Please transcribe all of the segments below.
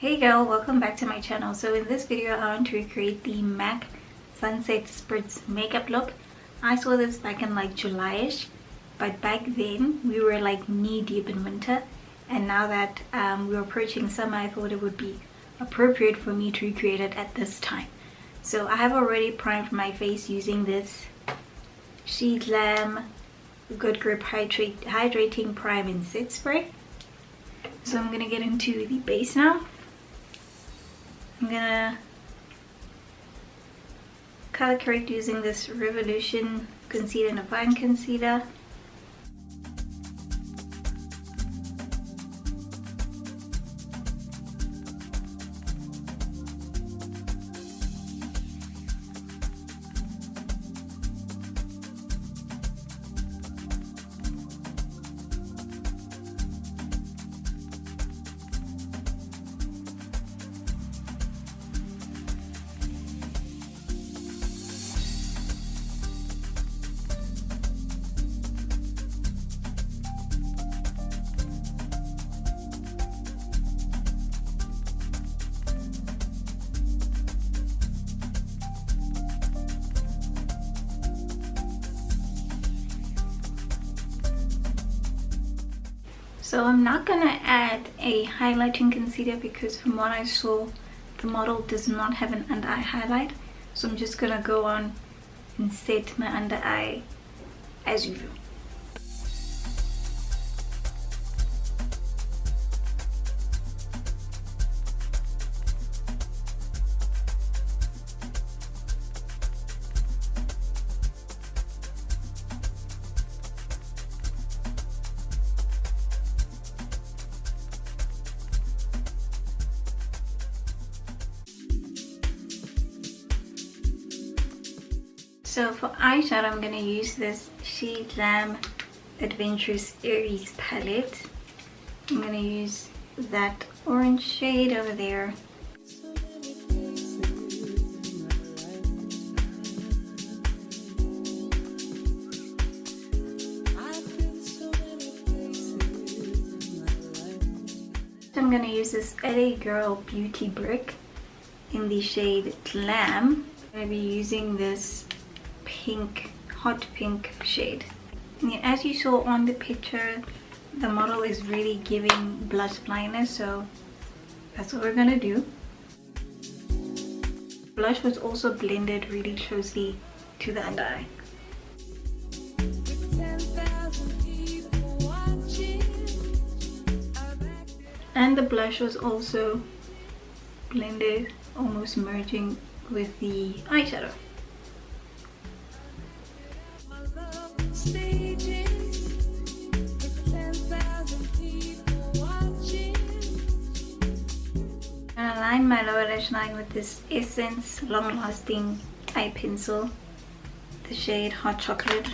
Hey girl, welcome back to my channel. So in this video I want to recreate the MAC Sunset Spritz makeup look. I saw this back in like July-ish, but back then we were like knee deep in winter, and now that we're approaching summer, I thought it would be appropriate for me to recreate it at this time. So I have already primed my face using this Sheglam Good Grip Hydrating Prime and Set Spray. So I'm gonna get into the base now. I'm gonna color correct using this Revolution Concealer and a Fine Concealer. So I'm not gonna add a highlighting concealer because from what I saw, the model does not have an under eye highlight. So I'm just gonna go on and set my under eye as usual. So for eyeshadow, I'm going to use this Sheglam Adventurous Aries palette. I'm going to use that orange shade over there. I'm going to use this LA Girl Beauty Brick in the shade Glam. I'm going to be using this pink, hot pink shade. And as you saw on the picture, the model is really giving blush blindness, so that's what we're gonna do. Blush was also blended really closely to the under eye. And the blush was also blended, almost merging with the eyeshadow. I line my lower lash line with this Essence Long Lasting Eye Pencil, the shade Hot Chocolate.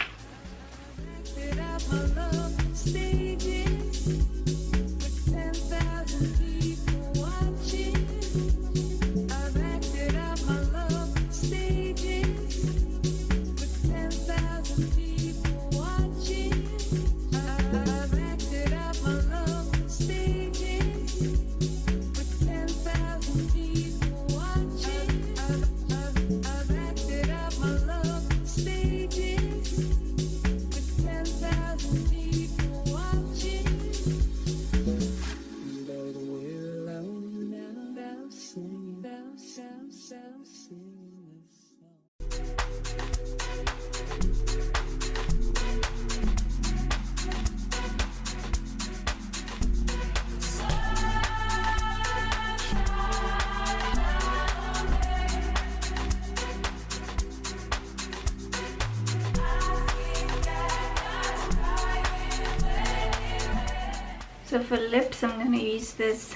So for lips, I'm going to use this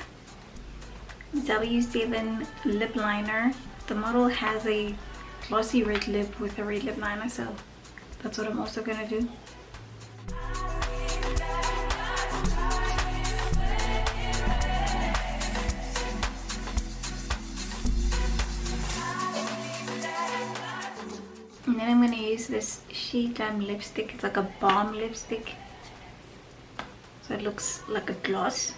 W7 lip liner. The model has a glossy red lip with a red lip liner, so that's what I'm also going to do. And then I'm going to use this Sheglam lipstick. It's like a balm lipstick. So it looks like a gloss.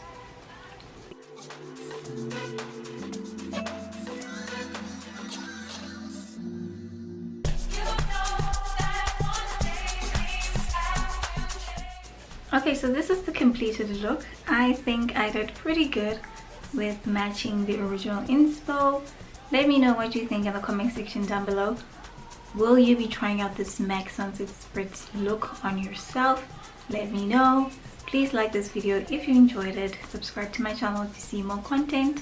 Okay, so this is the completed look. I think I did pretty good with matching the original inspo. Let me know what you think in the comment section down below. Will you be trying out this MAC Sunset Spritz look on yourself? Let me know. Please like this video if you enjoyed it. Subscribe to my channel to see more content.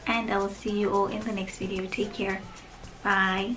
And I will see you all in the next video. Take care. Bye.